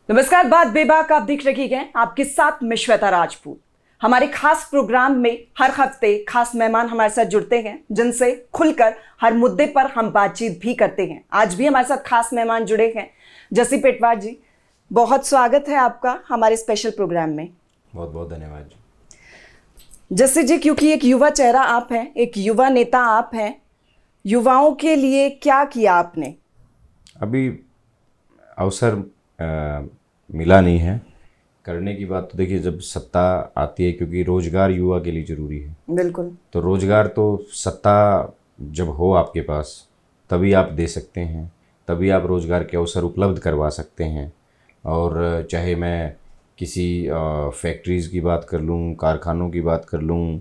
नमस्कार, बात बेबाक आप देख रही हैं। आपके साथ मैं श्वेता राजपूत। हमारे खास प्रोग्राम में हर हफ्ते खास मेहमान हमारे साथ जुड़ते हैं, जिनसे खुलकर हर मुद्दे पर हम बातचीत भी करते हैं। आज भी हमारे साथ खास मेहमान जुड़े हैं, जसी पेटवार जी। बहुत स्वागत है आपका हमारे स्पेशल प्रोग्राम में। बहुत बहुत धन्यवाद जी। जसी जी, क्योंकि एक युवा चेहरा आप हैं, एक युवा नेता आप हैं, युवाओं के लिए क्या किया आपने? अभी अवसर मिला नहीं है करने की बात। तो देखिए, जब सत्ता आती है, क्योंकि रोजगार युवा के लिए ज़रूरी है। बिल्कुल। तो रोजगार तो सत्ता जब हो आपके पास तभी आप दे सकते हैं, तभी आप रोजगार के अवसर उपलब्ध करवा सकते हैं। और चाहे मैं किसी फैक्ट्रीज़ की बात कर लूँ, कारखानों की बात कर लूँ,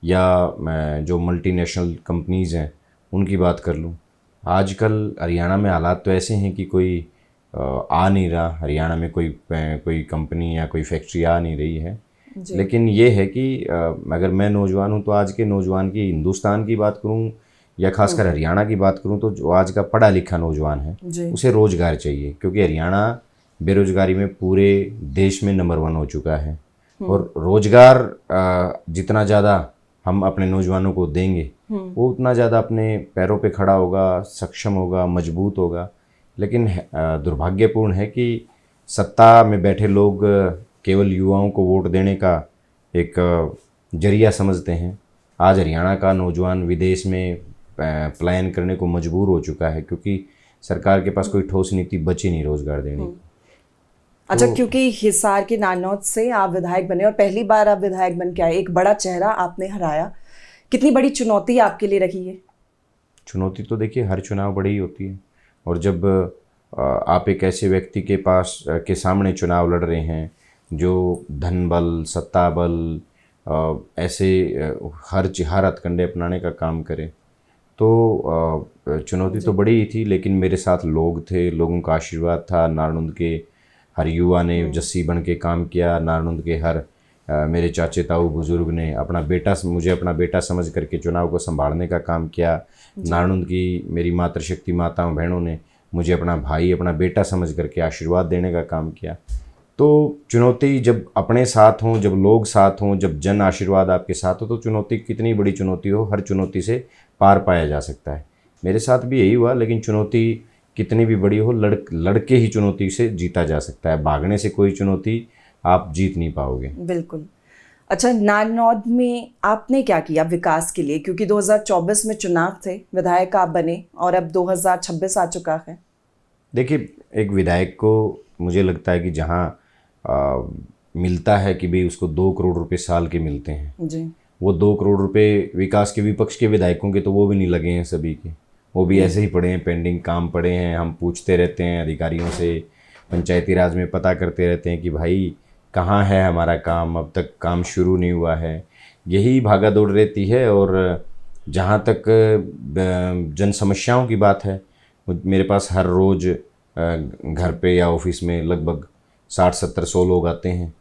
या मैं जो मल्टीनेशनल कंपनीज़ हैं उनकी बात कर लूँ। आजकल हरियाणा में हालात तो ऐसे हैं कि कोई आ नहीं रहा। हरियाणा में कोई कंपनी या कोई फैक्ट्री आ नहीं रही है। लेकिन ये है कि अगर मैं नौजवान हूँ तो आज के नौजवान की, हिंदुस्तान की बात करूँ या खासकर हरियाणा की बात करूँ, तो जो आज का पढ़ा लिखा नौजवान है उसे रोज़गार चाहिए। क्योंकि हरियाणा बेरोजगारी में पूरे देश में नंबर 1 हो चुका है। और रोज़गार जितना ज़्यादा हम अपने नौजवानों को देंगे वो उतना ज़्यादा अपने पैरों पे खड़ा होगा, सक्षम होगा, मजबूत होगा। लेकिन दुर्भाग्यपूर्ण है कि सत्ता में बैठे लोग केवल युवाओं को वोट देने का एक जरिया समझते हैं। आज हरियाणा का नौजवान विदेश में पलायन करने को मजबूर हो चुका है, क्योंकि सरकार के पास कोई ठोस नीति बची नहीं रोजगार देने की। अच्छा, क्योंकि हिसार के नारनौल से आप विधायक बने और पहली बार आप विधायक बन के आए, एक बड़ा चेहरा आपने हराया। कितनी बड़ी चुनौती आपके लिए रही है? चुनौती तो देखिए हर चुनाव बड़ी ही होती है। और जब आप एक ऐसे व्यक्ति के सामने चुनाव लड़ रहे हैं जो धन बल, सत्ता बल, ऐसे हर हथकंडे अपनाने का काम करे, तो चुनौती तो बड़ी ही थी। लेकिन मेरे साथ लोग थे, लोगों का आशीर्वाद था। नारनौल के हर युवा ने जस्सी बन के काम किया। नारनौल के हर मेरे चाचे ताऊ बुजुर्ग ने मुझे अपना बेटा समझ करके चुनाव को संभालने का काम किया। नारनौल की मेरी मातृशक्ति माताओं बहनों ने मुझे अपना भाई, अपना बेटा समझ करके आशीर्वाद देने का काम किया। तो चुनौती जब अपने साथ हों, जब लोग साथ हों, जब जन आशीर्वाद आपके साथ हो, तो चुनौती कितनी बड़ी चुनौती हो, हर चुनौती से पार पाया जा सकता है। मेरे साथ भी यही हुआ। लेकिन चुनौती कितनी भी बड़ी हो, लड़के ही चुनौती से जीता जा सकता है। भागने से कोई चुनौती आप जीत नहीं पाओगे। बिल्कुल। अच्छा, नारनौल में आपने क्या किया विकास के लिए? क्योंकि 2024 में चुनाव थे, विधायक आप बने और अब 2026 आ चुका है। देखिए, एक विधायक को मुझे लगता है कि जहाँ मिलता है कि भाई उसको 2 करोड़ रुपए साल के मिलते हैं जी, वो 2 करोड़ रुपए विकास के, विपक्ष के विधायकों के तो वो भी नहीं लगे हैं सभी के। वो भी ऐसे ही पड़े हैं, पेंडिंग काम पड़े हैं। हम पूछते रहते हैं अधिकारियों से, पंचायती राज में पता करते रहते हैं कि भाई कहाँ है हमारा काम, अब तक काम शुरू नहीं हुआ है। यही भागा दौड़ रहती है। और जहाँ तक जन समस्याओं की बात है, मेरे पास हर रोज़ घर पे या ऑफिस में लगभग 60-70-100 लोग आते हैं।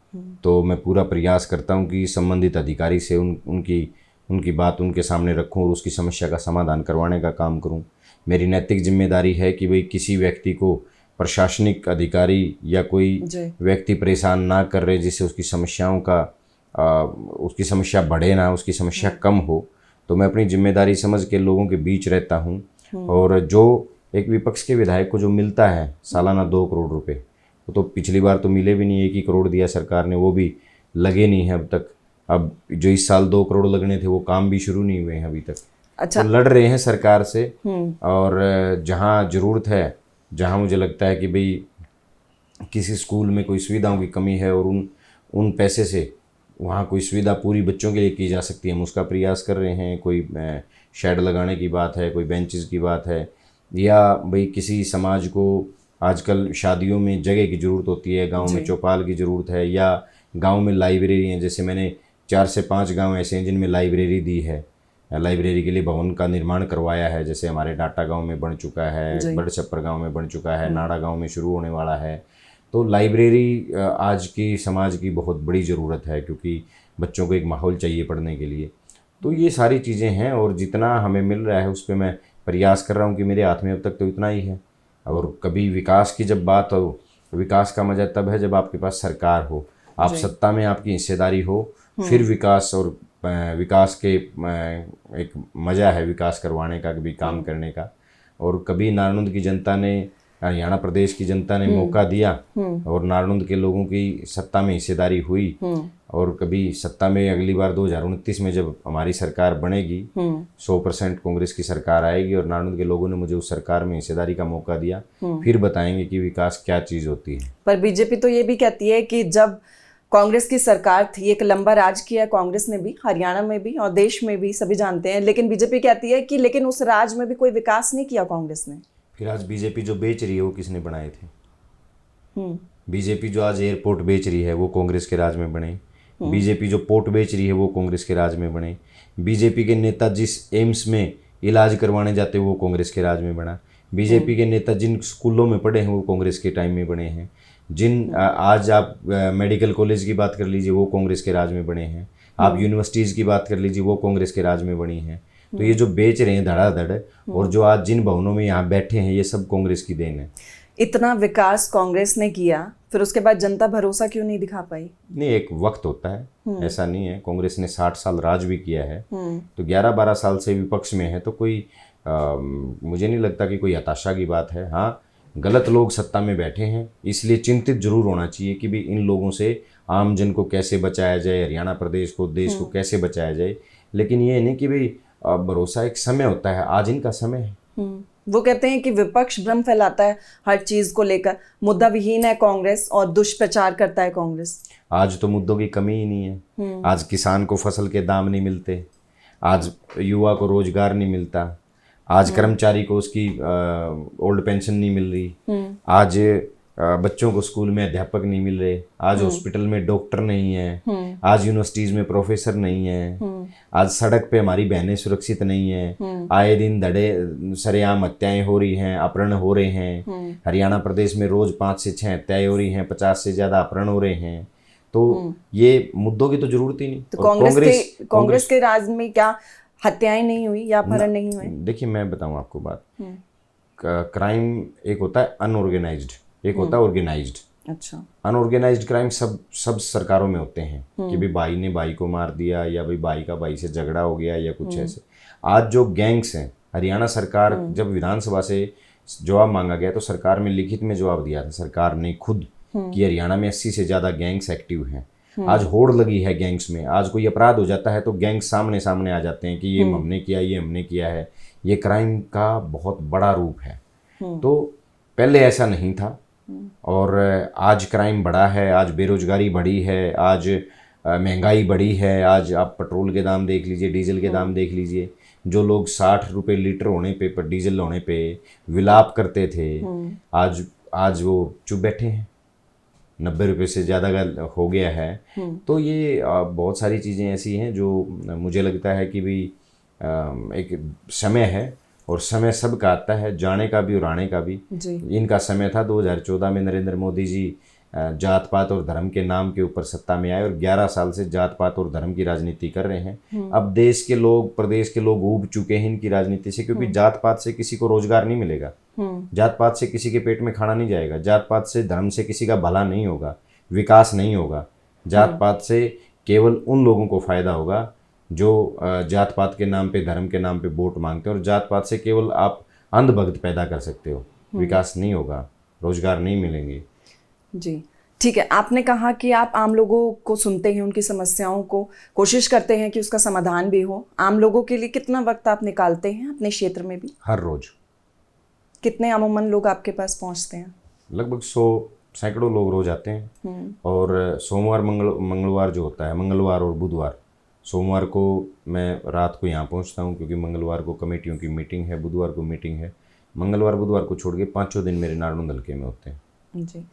तो मैं पूरा प्रयास करता हूँ कि संबंधित अधिकारी से उनकी बात उनके सामने रखूँ और उसकी समस्या का समाधान करवाने का काम करूँ। मेरी नैतिक जिम्मेदारी है कि भाई किसी व्यक्ति को प्रशासनिक अधिकारी या कोई व्यक्ति परेशान ना कर रहे जिससे उसकी समस्या बढ़े ना, उसकी समस्या कम हो। तो मैं अपनी जिम्मेदारी समझ के लोगों के बीच रहता हूँ। और जो एक विपक्ष के विधायक को जो मिलता है सालाना 2 करोड़ रुपए, वो तो पिछली बार तो मिले भी नहीं। 1 ही करोड़ दिया सरकार ने, वो भी लगे नहीं है अब तक। अब जो इस साल 2 करोड़ लगने थे वो काम भी शुरू नहीं हुए हैं अभी तक। अच्छा, तो लड़ रहे हैं सरकार से। और जहाँ ज़रूरत है, जहाँ मुझे लगता है कि भाई किसी स्कूल में कोई सुविधाओं की कमी है और उन पैसे से वहाँ कोई सुविधा पूरी बच्चों के लिए की जा सकती है, हम उसका प्रयास कर रहे हैं। कोई शेड लगाने की बात है, कोई बेंचेस की बात है, या भाई किसी समाज को आजकल शादियों में जगह की ज़रूरत होती है, गांव में चौपाल की ज़रूरत है, या गांव में लाइब्रेरी है। जैसे मैंने 4 से 5 गांव ऐसे हैं जिनमें लाइब्रेरी दी है, लाइब्रेरी के लिए भवन का निर्माण करवाया है। जैसे हमारे डाटा गांव में बन चुका है, बड़छप्पर गांव में बन चुका है, नाड़ा गांव में शुरू होने वाला है। तो लाइब्रेरी आज की समाज की बहुत बड़ी ज़रूरत है, क्योंकि बच्चों को एक माहौल चाहिए पढ़ने के लिए। तो ये सारी चीज़ें हैं और जितना हमें मिल रहा है उस पर मैं प्रयास कर रहा हूँ कि मेरे हाथ में अब तक तो इतना ही है। और कभी विकास की जब बात हो विकास का मजा तब है जब आपके पास सरकार हो, आप सत्ता में, आपकी हिस्सेदारी हो, फिर विकास और विकास के एक मजा है विकास करवाने का, कभी काम करने का। और कभी नारनौंद की जनता ने, हरियाणा प्रदेश की जनता ने मौका दिया और नारनौंद के लोगों की सत्ता में हिस्सेदारी हुई, और कभी सत्ता में अगली बार 2029 में जब हमारी सरकार बनेगी, 100% कांग्रेस की सरकार आएगी और नारनौंद के लोगों ने मुझे उस सरकार में हिस्सेदारी का मौका दिया, फिर बताएंगे कि विकास क्या चीज़ होती है। पर बीजेपी तो ये भी कहती है कि जब कांग्रेस की सरकार थी, एक लंबा राज किया कांग्रेस ने भी, हरियाणा में भी और देश में भी, सभी जानते हैं, लेकिन बीजेपी कहती है कि लेकिन उस राज में भी कोई विकास नहीं किया कांग्रेस ने। फिर आज बीजेपी जो बेच रही है वो किसने बनाए थे? बीजेपी जो आज एयरपोर्ट बेच रही है वो कांग्रेस के राज में बने। बीजेपी जो पोर्ट बेच रही है वो कांग्रेस के राज में बने। बीजेपी के नेता जिस एम्स में इलाज करवाने जाते हैं वो कांग्रेस के राज में बना। बीजेपी के नेता जिन स्कूलों में पढ़े हैं वो कांग्रेस के टाइम में बने हैं। जिन आज आप मेडिकल कॉलेज की बात कर लीजिए वो कांग्रेस के राज में बने हैं। आप यूनिवर्सिटीज़ की बात कर लीजिए वो कांग्रेस के राज में बनी हैं। तो ये जो बेच रहे हैं धड़ाधड़, और जो आज जिन भवनों में यहाँ बैठे हैं, ये सब कांग्रेस की देन है। इतना विकास कांग्रेस ने किया, फिर उसके बाद जनता भरोसा क्यों नहीं दिखा पाई? नहीं, एक वक्त होता है, ऐसा नहीं है। कांग्रेस ने 60 साल राज भी किया है, तो 11-12 साल से विपक्ष में है, तो कोई मुझे नहीं लगता कि कोई हताशा की बात है। हाँ, गलत लोग सत्ता में बैठे हैं, इसलिए चिंतित जरूर होना चाहिए कि भी इन लोगों से आम जन को कैसे बचाया जाए, हरियाणा प्रदेश को, देश को कैसे बचाया जाए। लेकिन ये नहीं कि भाई भरोसा एक समय होता है, आज इनका समय है। वो कहते हैं कि विपक्ष भ्रम फैलाता है हर चीज को लेकर, मुद्दा विहीन है कांग्रेस और दुष्प्रचार करता है कांग्रेस। आज तो मुद्दों की कमी ही नहीं है। आज किसान को फसल के दाम नहीं मिलते, आज युवा को रोजगार नहीं मिलता, आज कर्मचारी को उसकी ओल्ड पेंशन नहीं मिल रही, आज बच्चों को स्कूल में अध्यापक नहीं मिल रहे, आज हॉस्पिटल में डॉक्टर नहीं है, आज यूनिवर्सिटीज में प्रोफेसर नहीं है, आज सड़क पे हमारी बहनें सुरक्षित नहीं है, आए दिन धड़े सरेआम हत्याएं हो रही हैं, अपहरण हो रहे हैं। हरियाणा प्रदेश में रोज 5 से 6 हत्याएं हो रही हैं, 50 से ज्यादा अपहरण हो रहे हैं। तो ये मुद्दों की तो जरूरत ही नहीं। तो कांग्रेस के राज में क्या हत्याएं नहीं हुई या अपहरण नहीं हुए? देखिए, मैं बताऊं आपको बात, क्राइम एक होता है अनऑर्गेनाइज्ड, एक होता है ऑर्गेनाइज्ड। अच्छा। अनऑर्गेनाइज्ड क्राइम सब सरकारों में होते हैं कि भाई भाई ने भाई को मार दिया, या भाई भाई का भाई से झगड़ा हो गया, या कुछ ऐसे। आज जो गैंग्स हैं, हरियाणा सरकार जब विधानसभा से जवाब मांगा गया तो सरकार में लिखित में जवाब दिया था सरकार ने खुद कि हरियाणा में 80 से ज्यादा गैंग्स एक्टिव हैं। आज होड़ लगी है गैंग्स में। आज कोई अपराध हो जाता है तो गैंग सामने सामने आ जाते हैं कि ये हमने किया, ये हमने किया है। ये क्राइम का बहुत बड़ा रूप है। तो पहले ऐसा नहीं था, और आज क्राइम बढ़ा है, आज बेरोजगारी बढ़ी है, आज महंगाई बढ़ी है। आज आप पेट्रोल के दाम देख लीजिए, डीजल के दाम देख लीजिए। जो लोग 60 रुपये लीटर होने पे, पर डीजल होने पे विलाप करते थे, आज वो चुप बैठे हैं। 90 रुपये से ज़्यादा का हो गया है। तो ये बहुत सारी चीज़ें ऐसी हैं जो मुझे लगता है कि भी एक समय है, और समय सबका आता है, जाने का भी और आने का भी। इनका समय था 2014 में नरेंद्र मोदी जी जात पात और धर्म के नाम के ऊपर सत्ता में आए, और 11 साल से जात पात और धर्म की राजनीति कर रहे हैं। अब देश के लोग, प्रदेश के लोग ऊब चुके हैं इनकी राजनीति से, क्योंकि जात पात से किसी को रोजगार नहीं मिलेगा, जात पात से किसी के पेट में खाना नहीं जाएगा, जात पात से धर्म से किसी का भला नहीं होगा, विकास नहीं होगा। जात पात से केवल उन लोगों को फायदा होगा जो जात पात के नाम पे, धर्म के नाम पे वोट मांगते हैं, और जात पात से केवल आप अंधभक्त पैदा कर सकते हो। विकास नहीं होगा, रोजगार नहीं मिलेंगे। जी, ठीक है। आपने कहा कि आप आम लोगों को सुनते हैं, उनकी समस्याओं को कोशिश करते हैं कि उसका समाधान भी हो। आम लोगों के लिए कितना वक्त आप निकालते हैं अपने क्षेत्र में भी? हर रोज। कितने अमूमन लोग आपके पास पहुंचते हैं? लगभग 100 सैकड़ों लोग रोज आते हैं। और सोमवार मंगलवार जो होता है, मंगलवार और बुधवार, सोमवार को मैं रात को यहाँ पहुँचता हूँ, क्योंकि मंगलवार को कमेटियों की मीटिंग है, बुधवार को मीटिंग है। मंगलवार बुधवार को छोड़ के 5 दिन मेरे नारनौंद हल्के में होते हैं। जी,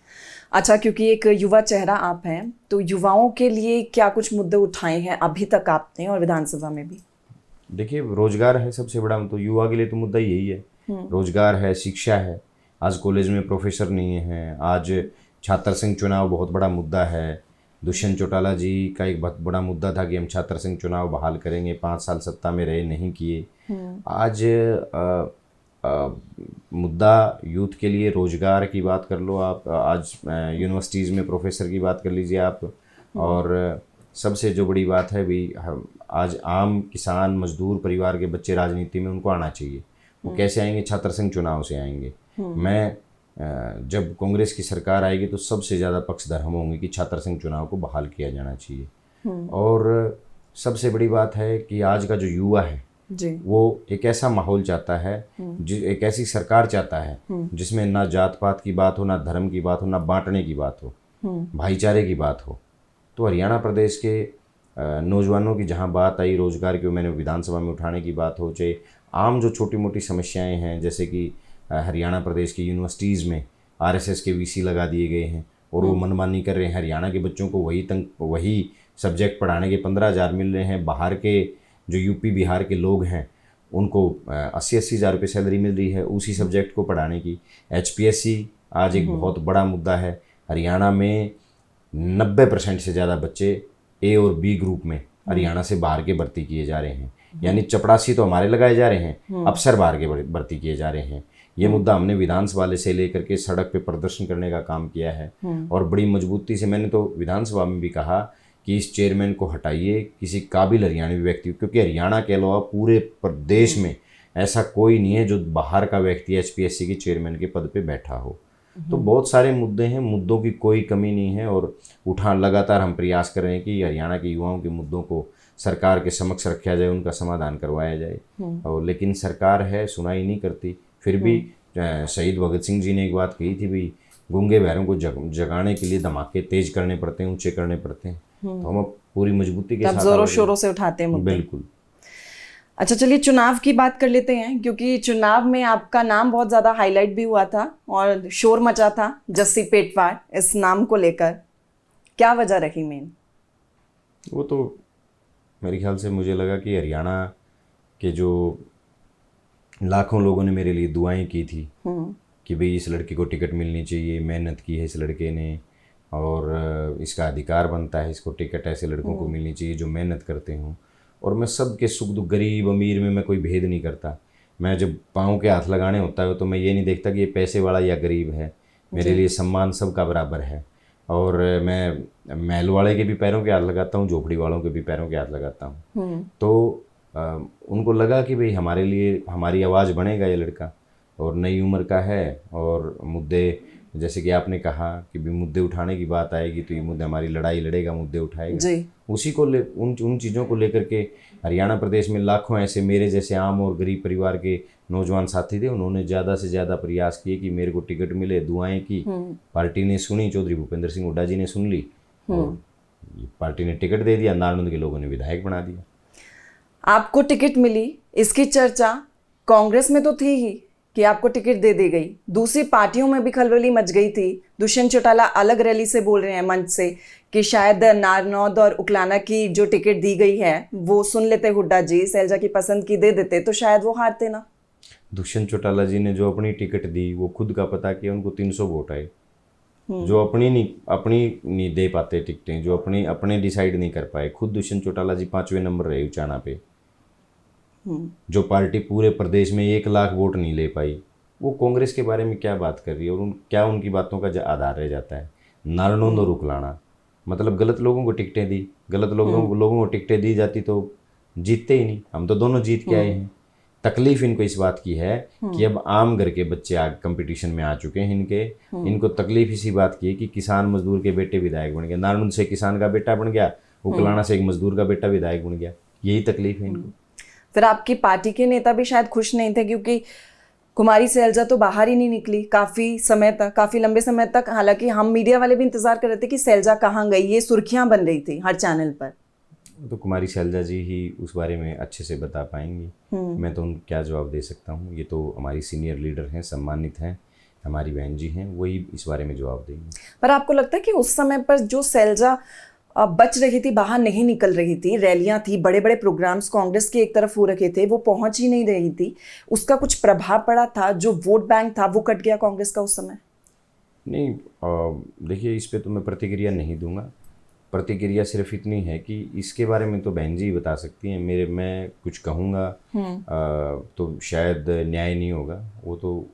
अच्छा। क्योंकि एक युवा चेहरा आप हैं, तो युवाओं के लिए क्या कुछ मुद्दे उठाए हैं अभी तक आपने, और विधानसभा में भी? देखिए, रोजगार है सबसे बड़ा, तो युवा के लिए तो मुद्दा यही है। रोजगार है, शिक्षा है। आज कॉलेज में प्रोफेसर नहीं है। आज छात्र संघ चुनाव बहुत बड़ा मुद्दा है। दुष्यंत चौटाला जी का एक बहुत बड़ा मुद्दा था कि हम छात्र संघ चुनाव बहाल करेंगे, 5 साल सत्ता में रहे, नहीं किए। आज मुद्दा यूथ के लिए रोज़गार की बात कर लो आप, आज यूनिवर्सिटीज़ में प्रोफेसर की बात कर लीजिए आप, और सबसे जो बड़ी बात है भी आज आम किसान मजदूर परिवार के बच्चे राजनीति में उनको आना चाहिए। वो कैसे आएंगे? छात्र संघ चुनाव से आएंगे। मैं जब कांग्रेस की सरकार आएगी तो सबसे ज़्यादा पक्षधर हम होंगे कि छात्र संघ चुनाव को बहाल किया जाना चाहिए। और सबसे बड़ी बात है कि आज का जो युवा है जी, वो एक ऐसा माहौल चाहता है, एक ऐसी सरकार चाहता है जिसमें ना जात पात की बात हो, ना धर्म की बात हो, ना बांटने की बात हो, भाईचारे की बात हो। तो हरियाणा प्रदेश के नौजवानों की जहाँ बात आई रोज़गार की, मैंने विधानसभा में उठाने की बात हो, चाहे आम जो छोटी मोटी समस्याएं हैं, जैसे कि हरियाणा प्रदेश की यूनिवर्सिटीज़ में आरएसएस के वीसी लगा दिए गए हैं और वो मनमानी कर रहे हैं। हरियाणा के बच्चों को वही सब्जेक्ट पढ़ाने के 15,000 मिल रहे हैं। बाहर के जो यूपी बिहार के लोग हैं उनको 80-80 हज़ार रुपये सैलरी मिल रही है उसी सब्जेक्ट को पढ़ाने की। HPSC आज एक बहुत बड़ा मुद्दा है। हरियाणा में 90% से ज़्यादा बच्चे A और B ग्रुप में हरियाणा से बाहर के भर्ती किए जा रहे हैं, यानी चपरासी तो हमारे लगाए जा रहे हैं, अफसर बाहर के भर्ती किए जा रहे हैं। ये मुद्दा हमने विधानसभा से लेकर के सड़क पे प्रदर्शन करने का काम किया है और बड़ी मजबूती से मैंने तो विधानसभा में भी कहा कि इस चेयरमैन को हटाइए, किसी काबिल हरियाणवी व्यक्ति, क्योंकि हरियाणा के अलावा पूरे प्रदेश में ऐसा कोई नहीं है जो बाहर का व्यक्ति HPSC के चेयरमैन के पद पे बैठा हो। तो बहुत सारे मुद्दे हैं, मुद्दों की कोई कमी नहीं है और लगातार हम प्रयास कर रहे हैं कि हरियाणा के युवाओं के मुद्दों को सरकार के समक्ष रखा जाए, उनका समाधान करवाया जाए। और लेकिन सरकार है सुनाई नहीं करती। फिर भी शहीद भगत सिंह जी ने एक बात कही थी, भी गूंगे बहरों को जगाने के लिए धमाके तेज करने पड़ते हैं, ऊंचे करने पड़ते हैं। तो हम पूरी मजबूती के साथ जोरों शोरों से उठाते हैं मुद्दे। बिल्कुल। अच्छा, चलिए चुनाव की बात कर लेते हैं, क्योंकि चुनाव में आपका नाम बहुत ज़्यादा हाईलाइट भी हुआ था और शोर मचा था जस्सी पेटवार इस नाम को लेकर। क्या वजह रही मेन? वो तो मेरे ख्याल से मुझे लगा कि हरियाणा के जो लाखों लोगों ने मेरे लिए दुआएं की थी कि भाई इस लड़के को टिकट मिलनी चाहिए, मेहनत की है इस लड़के ने और इसका अधिकार बनता है, इसको टिकट ऐसे लड़कों को मिलनी चाहिए जो मेहनत करते हों। और मैं सबके सुख दुख, गरीब अमीर में मैं कोई भेद नहीं करता। मैं जब पाँव के हाथ लगाने होता है तो मैं ये नहीं देखता कि ये पैसे वाला या गरीब है। मेरे लिए सम्मान सबका बराबर है। और मैं महल वाले के भी पैरों के हाथ लगाता हूँ, झोपड़ी वालों के भी पैरों के हाथ लगाता हूँ। तो उनको लगा कि भाई हमारे लिए हमारी आवाज़ बनेगा ये लड़का, और नई उम्र का है और मुद्दे, जैसे कि आपने कहा कि भी मुद्दे उठाने की बात आएगी तो ये मुद्दे हमारी लड़ाई लड़ेगा, मुद्दे उठाएगा। उसी को उन चीज़ों को लेकर के हरियाणा प्रदेश में लाखों ऐसे मेरे जैसे आम और गरीब परिवार के नौजवान साथी थे। उन्होंने ज़्यादा से ज़्यादा प्रयास किए कि मेरे को टिकट मिले, दुआएं की। पार्टी ने सुनी, चौधरी भूपेंद्र सिंह हुड्डा जी ने सुन ली और पार्टी ने टिकट दे दिया, नारनौंद के लोगों ने विधायक बना दिया। आपको टिकट मिली, इसकी चर्चा कांग्रेस में तो थी ही कि आपको टिकट दे दी गई, दूसरी पार्टियों में भी खलबली मच गई थी। दुष्यंत चौटाला अलग रैली से बोल रहे हैं मंच से कि शायद नारनौंद और उकलाना की जो टिकट दी गई है वो सुन लेते हुड्डा जी, सैलजा की पसंद की दे देते तो शायद वो हारते ना। दुष्यंत चौटाला जी ने जो अपनी टिकट दी वो खुद का पता किया, उनको 300 वोट आए। जो अपनी नहीं दे पाते टिकटें, जो अपने डिसाइड नहीं कर पाए, खुद दुष्यंत चौटाला जी 5वें नंबर रहे उचाना पे। जो पार्टी पूरे प्रदेश में 1 लाख वोट नहीं ले पाई, वो कांग्रेस के बारे में क्या बात कर रही है और क्या उनकी बातों का आधार रह जाता है। नारनौंद और उकलाना, मतलब गलत लोगों को टिकटें दी, गलत लोगों को टिकटें दी जाती तो जीतते ही नहीं। हम तो दोनों जीत के आए हैं। तकलीफ इनको इस बात की है कि अब आम घर के बच्चे आगे कंपटीशन में आ चुके हैं। इनको तकलीफ इसी बात की है कि किसान मजदूर के बेटे विधायक बन गए। नारनौंद से किसान का बेटा बन गया, उकलाना से एक मजदूर का बेटा विधायक बन गया। यही तकलीफ है इनको। फिर आपकी पार्टी के नेता भी शायद खुश नहीं थे, क्योंकि कुमारी सैलजा तो बाहर ही नहीं निकली काफ़ी लंबे समय तक। हालांकि हम मीडिया वाले भी इंतजार कर रहे थे कि सैलजा कहाँ गई, ये सुर्खियां बन रही थी हर चैनल पर। तो कुमारी सैलजा जी ही उस बारे में अच्छे से बता पाएंगी। मैं तो उनको क्या जवाब दे सकता हूँ। ये तो हमारी सीनियर लीडर हैं, सम्मानित हैं, हमारी बहन जी हैं, वही इस बारे में जवाब देंगे। पर आपको लगता है कि उस समय पर जो सैलजा बच रही थी, बाहर नहीं निकल रही थी, रैलियां थी, बड़े बड़े प्रोग्राम्स कांग्रेस के एक तरफ हो रखे थे, वो पहुंच ही नहीं रही थी, उसका कुछ प्रभाव पड़ा था? जो वोट बैंक था वो कट गया कांग्रेस का उस समय? नहीं, देखिए इस पे तो मैं प्रतिक्रिया नहीं दूंगा, प्रतिक्रिया सिर्फ इतनी है कि इसके बारे में तो बहन जी ही बता सकती हैं। मैं कुछ कहूँगा तो शायद न्याय नहीं होगा, वो तो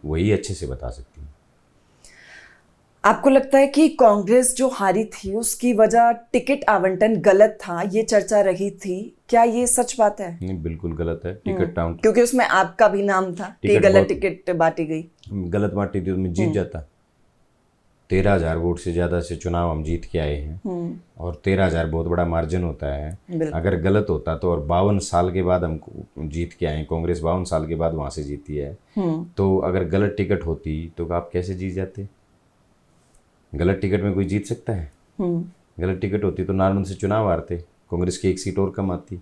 वही अच्छे से बता सकती हैं। आपको लगता है कि कांग्रेस जो हारी थी उसकी वजह टिकट आवंटन गलत था, ये चर्चा रही थी, क्या ये सच बात है? नहीं, बिल्कुल गलत है। टिकट आवंटन, क्योंकि उसमें आपका भी नाम था कि गलत टिकट बांटी गई। गलत बांटी थी तो मैं जीत जाता। 13,000 वोट से ज़्यादा से चुनाव हम जीत के आए हैं और 13,000 बहुत बड़ा मार्जिन होता है। अगर गलत होता तो, और 52 साल के बाद हम जीत के आए, कांग्रेस 52 साल के बाद वहाँ से जीती है, तो अगर गलत टिकट होती तो आप कैसे जीत जाते? गलत टिकट में कोई जीत सकता है? गलत टिकट होती तो नॉर्मल से चुनाव हारते, कांग्रेस की एक सीट और कम आती।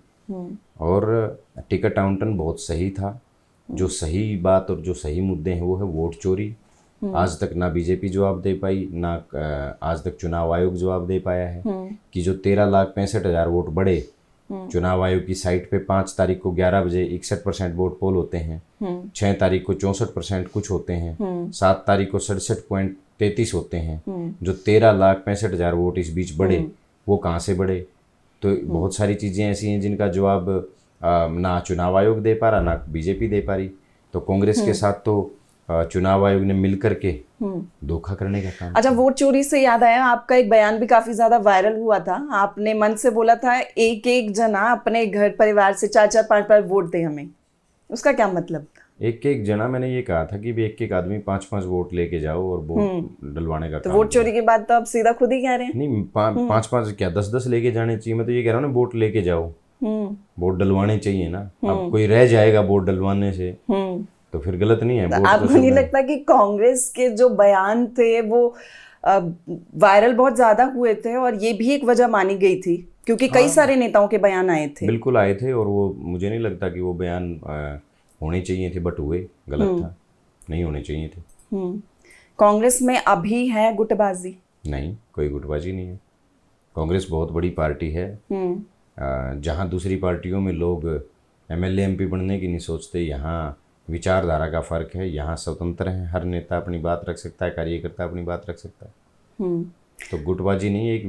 और टिकट आवंटन बहुत सही था। जो सही बात और जो सही मुद्दे हैं वो है वोट चोरी। आज तक ना बीजेपी जवाब दे पाई, ना आज तक चुनाव आयोग जवाब दे पाया है कि जो 13,65,000 वोट बढ़े चुनाव आयोग की साइट पे 5 तारीख को 11 बजे 61% वोट पोल होते हैं, 6 तारीख को 64% कुछ होते हैं, 7 तारीख को 67.33 होते हैं। जो 13,65,000 वोट इस बीच बढ़े वो कहाँ से बढ़े? तो बहुत सारी चीज़ें ऐसी हैं जिनका जवाब ना चुनाव आयोग दे पा रहा, ना बीजेपी दे पा रही। तो कांग्रेस के साथ तो चुनाव आयोग ने मिल करके धोखा करने का काम। अच्छा, वोट चोरी से याद आया, आपका एक बयान भी काफी ज्यादा वायरल हुआ था। आपने मन से बोला था एक एक जना अपने घर परिवार से 4-4, 5-5 वोट दे हमें। उसका क्या मतलब था? एक एक जना, मैंने ये कहा था कि भी एक एक आदमी 5-5 वोट लेके जाओ और वोट डलवाने का तो काम। वोट चोरी के बाद तो आप सीधा खुद ही कह रहे हैं। नहीं, 5-5 क्या 10-10 लेके जाने चाहिए। मैं तो ये कह रहा हूँ ना, वोट लेके जाओ, वोट डलवाने चाहिए ना। अब कोई रह जाएगा वोट डलवाने से तो फिर गलत नहीं है। वोट आपको नहीं लगता कि कांग्रेस के जो बयान थे वो वायरल बहुत ज्यादा हुए थे और ये भी एक वजह मानी गई थी क्योंकि कई सारे नेताओं के बयान आए थे? बिल्कुल आए थे, और वो मुझे नहीं लगता कि वो बयान होने चाहिए थे, बट हुए, गलत था, नहीं होने चाहिए थे। कांग्रेस में अभी है गुटबाजी? नहीं, कोई गुटबाजी नहीं है। कांग्रेस बहुत बड़ी पार्टी है। जहाँ दूसरी पार्टियों में लोग MLA MP बनने की नहीं सोचते, यहाँ विचारधारा का फर्क है। यहाँ स्वतंत्र है, हर नेता अपनी बात रख सकता है, कार्यकर्ता अपनी बात रख सकता है। तो गुटबाजी नहीं है, एक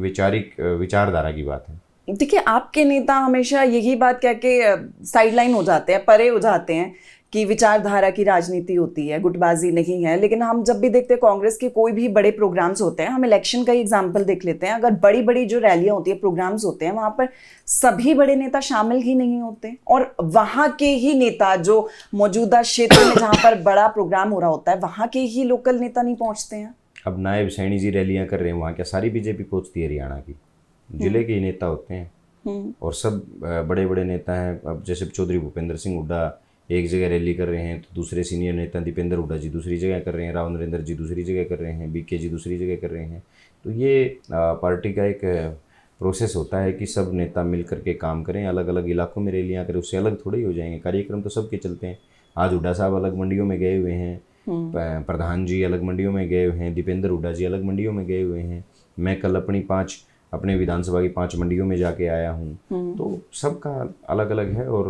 विचारधारा की बात है। देखिए, आपके नेता हमेशा यही बात कह के साइडलाइन हो जाते हैं, परे हो जाते हैं कि विचारधारा की राजनीति होती है, गुटबाजी नहीं है। लेकिन हम जब भी देखते हैं कांग्रेस के कोई भी बड़े प्रोग्राम्स होते हैं, हम इलेक्शन का ही एग्जाम्पल देख लेते हैं, अगर बड़ी बड़ी जो रैलियां होती है, प्रोग्राम्स होते हैं, वहां पर सभी बड़े नेता शामिल ही नहीं होते और वहां के ही नेता जो मौजूदा क्षेत्र में जहां पर बड़ा प्रोग्राम हो रहा होता है वहां के ही लोकल नेता नहीं पहुंचते हैं। अब नायब सैनी जी रैलियां कर रहे हैं, वहाँ क्या सारी बीजेपी पहुंचती है? हरियाणा की जिले के ही नेता होते हैं और सब बड़े बड़े नेता हैं। अब जैसे चौधरी भूपेंद्र सिंह हुड्डा एक जगह रैली कर रहे हैं, तो दूसरे सीनियर नेता दीपेंद्र हुड्डा जी दूसरी जगह कर रहे हैं, राव नरेंद्र जी दूसरी जगह कर रहे हैं, BK जी दूसरी जगह कर रहे हैं। तो ये पार्टी का एक प्रोसेस होता है कि सब नेता मिल करके काम करें, अलग अलग इलाकों में रैलियाँ करें, उससे अलग थोड़े ही हो जाएंगे। कार्यक्रम तो सबके चलते हैं। आज हुड्डा साहब अलग मंडियों में गए हुए हैं, प्रधान जी अलग मंडियों में गए हुए हैं, दीपेंद्र हुड्डा जी अलग मंडियों में गए हुए हैं, मैं कल अपने विधानसभा की 5 मंडियों में जाके आया हूँ। तो सबका अलग अलग है और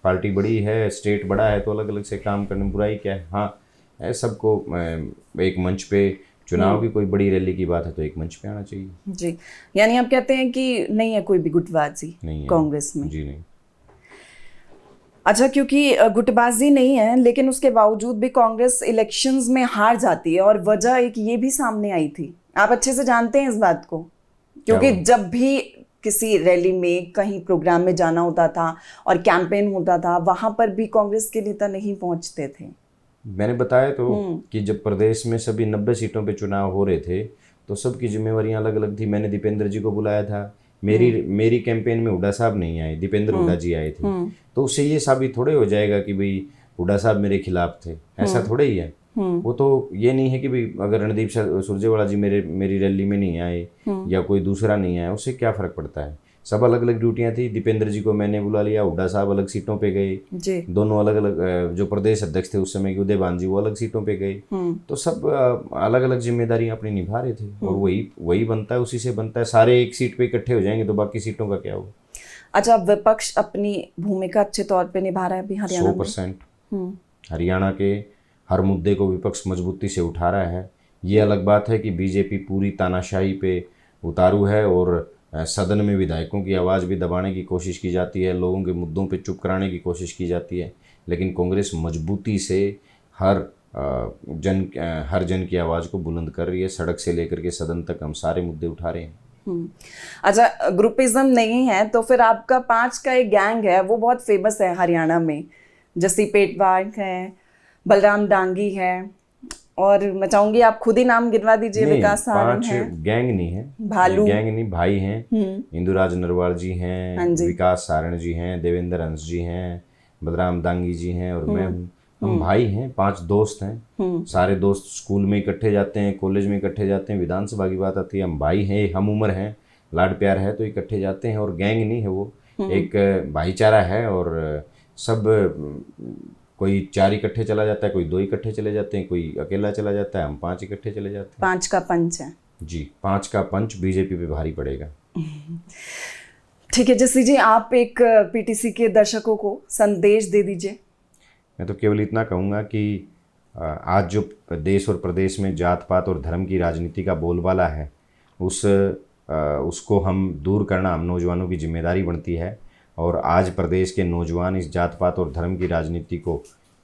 पार्टी बड़ी है, स्टेट बड़ा है, तो अलग अलग से काम करने में बुराई क्या है? हाँ, है सबको एक मंच पे, चुनाव की कोई बड़ी रैली की बात है तो एक मंच पे आना चाहिए। जी, यानी आप कहते हैं कि नहीं है कोई भी गुटबाजी कांग्रेस में? जी नहीं। अच्छा, क्योंकि गुटबाजी नहीं है लेकिन उसके बावजूद भी कांग्रेस इलेक्शंस में हार जाती है और वजह एक ये भी सामने आई थी, आप अच्छे से जानते हैं इस बात को, क्योंकि जब भी किसी रैली में कहीं प्रोग्राम में जाना होता था और कैंपेन होता था वहां पर भी कांग्रेस के नेता नहीं पहुंचते थे। मैंने बताया तो कि जब प्रदेश में सभी 90 सीटों पे चुनाव हो रहे थे तो सबकी जिम्मेवारियां अलग अलग थी। मैंने दीपेंद्र जी को बुलाया था, मेरी कैंपेन में हुड्डा साहब नहीं आए, दीपेंद्र हुड्डा जी आए थे। तो उससे ये साबित थोड़े हो जाएगा कि भाई हुड्डा साहब मेरे खिलाफ थे, ऐसा थोड़े ही है। वो तो ये नहीं है कि भाई अगर रणदीप सुरजेवाला जी मेरी रैली में नहीं आए या कोई दूसरा नहीं आया, उससे क्या फर्क पड़ता है? सब अलग अलग ड्यूटियां थी। दीपेंद्र जी को मैंने बुला लिया, हुड्डा साहब अलग सीटों पे गए, दोनों अलग अलग, जो प्रदेश अध्यक्ष थे उस समय के उदयभान जी वो अलग सीटों पे गए। तो सब अलग अलग जिम्मेदारियां अपनी निभा रहे थे और वही बनता है, उसी से बनता है। सारे एक सीट पे इकट्ठे हो जाएंगे तो बाकी सीटों का क्या होगा? अच्छा, विपक्ष अपनी भूमिका अच्छे तौर पे निभा रहा है अभी हरियाणा में? 100%। हरियाणा के हर मुद्दे को विपक्ष मजबूती से उठा रहा है। ये अलग बात है कि बीजेपी पूरी तानाशाही पे उतारू है और सदन में विधायकों की आवाज़ भी दबाने की कोशिश की जाती है, लोगों के मुद्दों पे चुप कराने की कोशिश की जाती है, लेकिन कांग्रेस मजबूती से हर जन की आवाज़ को बुलंद कर रही है। सड़क से लेकर के सदन तक हम सारे मुद्दे उठा रहे हैं। अच्छा, ग्रुपिज्म नहीं है तो फिर आपका 5 का एक गैंग है, वो बहुत फेमस है हरियाणा में। जस्सी पेटवाल है, बलराम डांगी है, और मैं चाहूंगी आप खुद ही नाम गिनवा दीजिए। विकास सारण 5 है, गैंग नहीं है, भालू गैंग नहीं, भाई हैं। इंदुराज नरवाल जी हैं, हाँ जी। विकास सारण जी हैं, देवेंद्र हंस जी हैं, बलराम दांगी जी हैं और मैं हूँ। हम भाई हैं, 5 दोस्त हैं। सारे दोस्त स्कूल में इकट्ठे जाते हैं, कॉलेज में इकट्ठे जाते हैं, विधानसभा की बात आती है हम भाई हैं, हम उम्र हैं, लाड प्यार है तो इकट्ठे जाते हैं। और गैंग नहीं है वो, एक भाईचारा है। और सब कोई 4 इकट्ठे चला जाता है, कोई 2 इकट्ठे चले जाते हैं, कोई अकेला चला जाता है, हम 5 इकट्ठे चले जाते हैं। 5 का पंच है जी, 5 का पंच बीजेपी पे भारी पड़ेगा। ठीक है जस्सी जी, आप एक पीटीसी के दर्शकों को संदेश दे दीजिए। मैं तो केवल इतना कहूँगा कि आज जो देश और प्रदेश में जात पात और धर्म की राजनीति का बोलबाला है, उसको हम दूर करना हम नौजवानों की जिम्मेदारी बनती है। और आज प्रदेश के नौजवान इस जात पात और धर्म की राजनीति को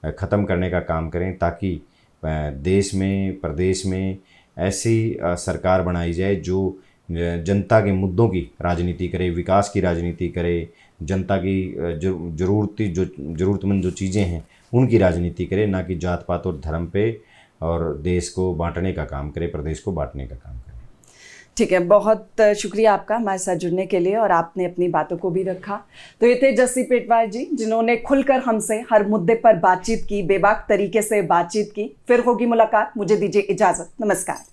ख़त्म करने का काम करें, ताकि देश में प्रदेश में ऐसी सरकार बनाई जाए जो जनता के मुद्दों की राजनीति करे, विकास की राजनीति करे, जनता की ज़रूरतमंद जो चीज़ें हैं उनकी राजनीति करे, ना कि जात पात और धर्म पे और देश को बांटने का काम करे, प्रदेश को बांटने का काम करे। ठीक है, बहुत शुक्रिया आपका हमारे साथ जुड़ने के लिए, और आपने अपनी बातों को भी रखा। तो ये थे जस्सी पेटवाल जी, जिन्होंने खुलकर हमसे हर मुद्दे पर बातचीत की, बेबाक तरीके से बातचीत की। फिर होगी मुलाकात, मुझे दीजिए इजाज़त, नमस्कार।